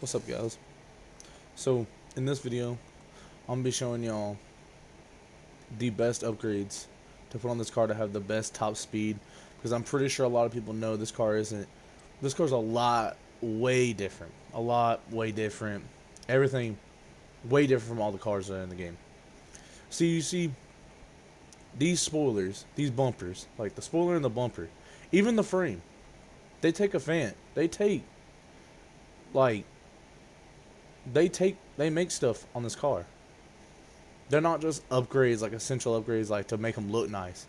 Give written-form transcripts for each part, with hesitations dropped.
What's up, guys? So in this video I'm gonna be showing y'all the best upgrades to put on this car to have the best top speed, because I'm pretty sure a lot of people know this car's a lot way different, way different, everything way different from all the cars that are in the game. So you see these spoilers, these bumpers, like the spoiler and the bumper, even the frame, they take a fan, like they make stuff on this car. They're not just upgrades, like essential upgrades, like to make them look nice.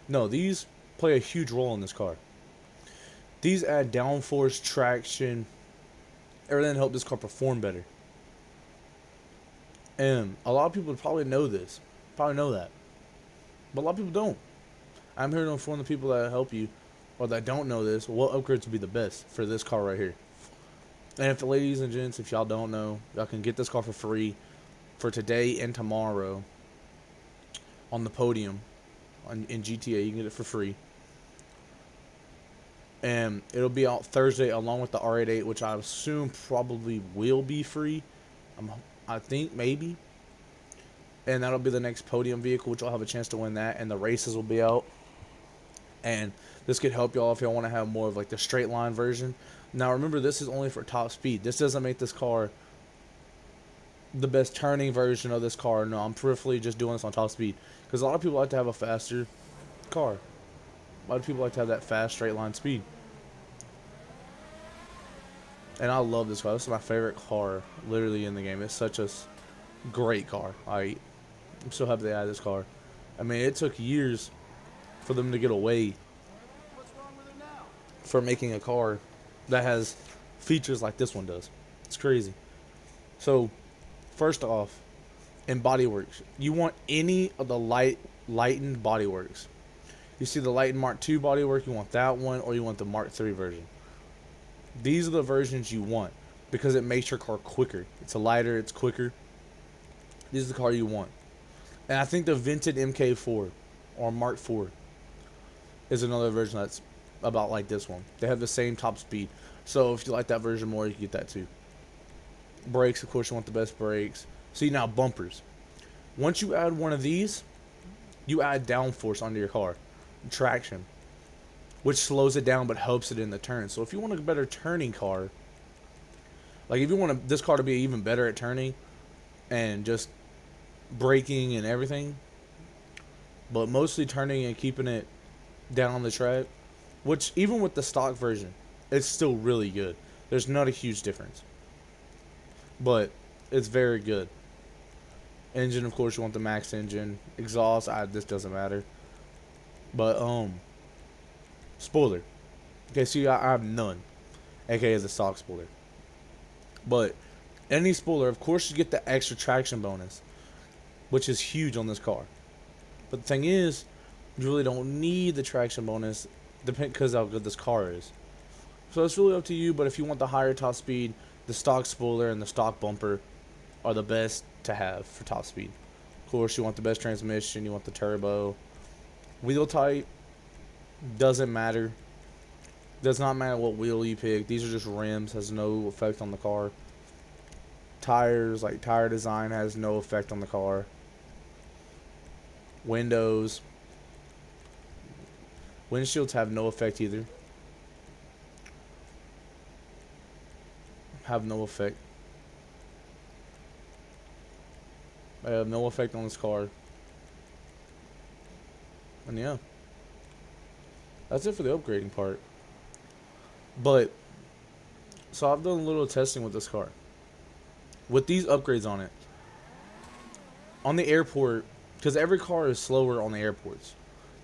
No, these play a huge role in this car. These add downforce, traction, everything to help this car perform better. And a lot of people probably know this, probably know that, but a lot of people don't. I'm here to inform the people that help you, or that don't know this, what upgrades would be the best for this car right here. And if the ladies and gents, if y'all don't know, y'all can get this car for free for today and tomorrow on the podium in GTA. You can get it for free. And it'll be out Thursday along with the R88, which I assume probably will be free. I think maybe. And that'll be the next podium vehicle, which I'll have a chance to win that. And the races will be out. And this could help y'all if y'all want to have more of like the straight line version. Now remember, this is only for top speed. This doesn't make this car the best turning version of this car. No, I'm peripherally just doing this on top speed, because a lot of people like to have a faster car. A lot of people like to have that fast straight line speed. And I love this car. This is my favorite car literally in the game. It's such a great car. I'm so happy they added this car. I mean, it took years for them to get away from making a car that has features like this one does. It's crazy. So first off, in bodyworks, you want any of the lightened bodyworks. You see the lightened Mark II bodywork, you want that one, or you want the Mark III version. These are the versions you want, because it makes your car quicker. It's a lighter, it's quicker. This is the car you want. And I think the Vented MK4 or Mark IV is another version that's about like this one. They have the same top speed. So if you like that version more, you can get that too. Brakes, of course, you want the best brakes. See, now bumpers. Once you add one of these, you add downforce onto your car. Traction, which slows it down but helps it in the turn. So if you want a better turning car, like if you want this car to be even better at turning and just braking and everything, but mostly turning and keeping it down on the track, which even with the stock version, it's still really good. There's not a huge difference, but it's very good. Engine, of course, you want the max engine. Exhaust, this doesn't matter. But spoiler. Okay, see, I have none, aka the stock spoiler. But any spoiler, of course, you get the extra traction bonus, which is huge on this car. But the thing is, you really don't need the traction bonus, because how good this car is. So it's really up to you. But if you want the higher top speed, the stock spoiler and the stock bumper are the best to have for top speed. Of course, you want the best transmission, you want the turbo. Wheel type doesn't matter. Does not matter what wheel you pick. These are just rims, has no effect on the car. Tires, like tire design, has no effect on the car. Windows, windshields have no effect either. Have no effect. I have no effect on this car. And yeah, that's it for the upgrading part. But so I've done a little testing with this car with these upgrades on it on the airport, because every car is slower on the airports.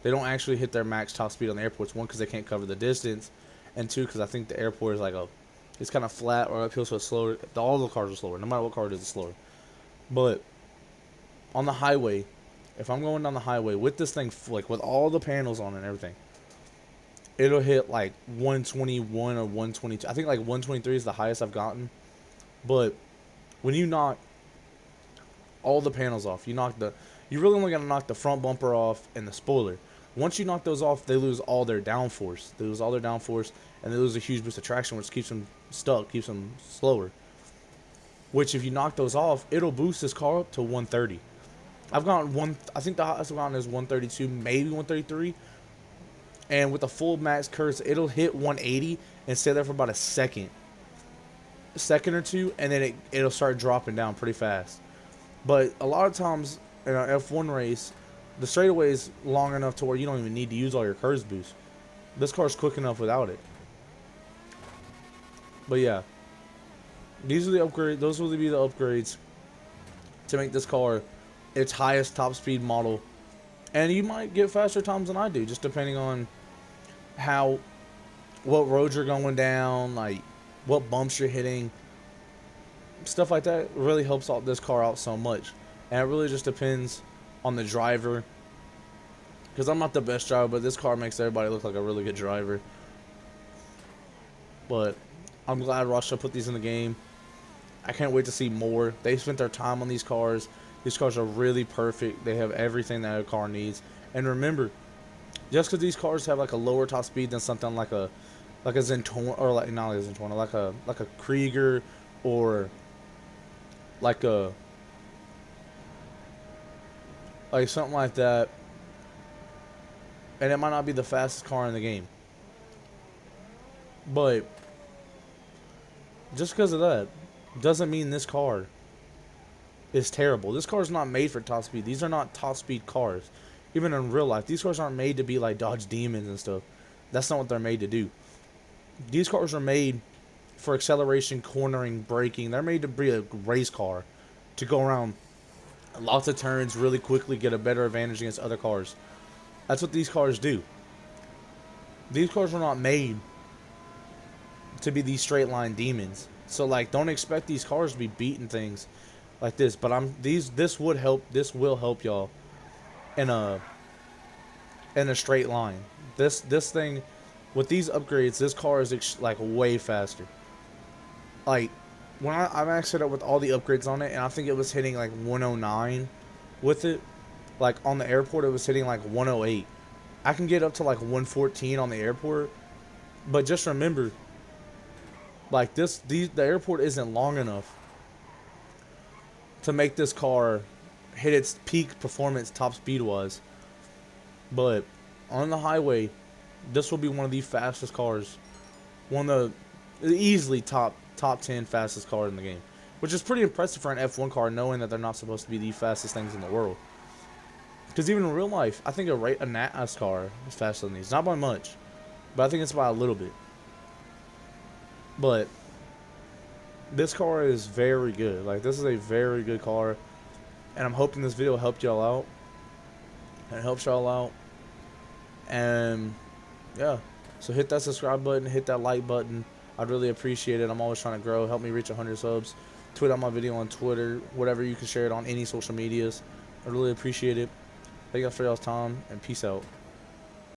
They don't actually hit their max top speed on the airports. One, because they can't cover the distance, and two, because I think the airport is like it's kind of flat or uphill, so it's slower. All the cars are slower. No matter what car it is, it's slower. But on the highway, if I'm going down the highway with this thing, like with all the panels on it and everything, it'll hit like 121 or 122. I think like 123 is the highest I've gotten. But when you knock all the panels off, you really only gotta knock the front bumper off and the spoiler. Once you knock those off, they lose all their downforce. And they lose a huge boost of traction, which keeps them stuck, keeps them slower. which if you knock those off, it'll boost this car up to 130. I've gotten one. I think the highest I've gotten is 132, maybe 133. And with a full max curse, it'll hit 180 and stay there for about a second or two, and then it'll start dropping down pretty fast. But a lot of times in an F1 race, the straightaway is long enough to where you don't even need to use all your curse boost. This car's quick enough without it. But yeah, these are the upgrades. Those will be the upgrades to make this car its highest top speed model. And you might get faster times than I do, just depending on what roads you're going down, like what bumps you're hitting. Stuff like that really helps out this car out so much. And it really just depends on the driver. Because I'm not the best driver, but this car makes everybody look like a really good driver. But I'm glad Rockstar put these in the game. I can't wait to see more. They spent their time on these cars. These cars are really perfect. They have everything that a car needs. And remember, just because these cars have like a lower top speed than something like a Zentorno, or like not like a Zentorno, like a Krieger, or like something like that, and it might not be the fastest car in the game, but just because of that doesn't mean this car is terrible. This car is not made for top speed. These are not top speed cars. Even in real life, these cars aren't made to be like Dodge Demons and stuff. That's not what they're made to do. These cars are made for acceleration, cornering, braking. They're made to be a race car, to go around lots of turns really quickly, get a better advantage against other cars. That's what these cars do. These cars were not made to be these straight line demons. So like, don't expect these cars to be beating things like this. But this will help y'all in a straight line. This thing with these upgrades, this car is like way faster. Like when I maxed it up with all the upgrades on it, and I think it was hitting like 109 with it. Like on the airport, it was hitting like 108. I can get up to like 114 on the airport, but just remember, like the airport isn't long enough to make this car hit its peak performance top speed wise. But on the highway, this will be one of the fastest cars, one of the easily top 10 fastest cars in the game, which is pretty impressive for an F1 car, knowing that they're not supposed to be the fastest things in the world. Because even in real life, I think a NASCAR is faster than these, not by much, but I think it's by a little bit. But this car is very good. Like, this is a very good car, and I'm hoping this video helped y'all out. And it helps y'all out. And yeah, so hit that subscribe button, hit that like button. I'd really appreciate it. I'm always trying to grow. Help me reach 100 subs. Tweet out my video on Twitter, whatever. You can share it on any social medias. I really appreciate it. Thank you for y'all's time, and peace out.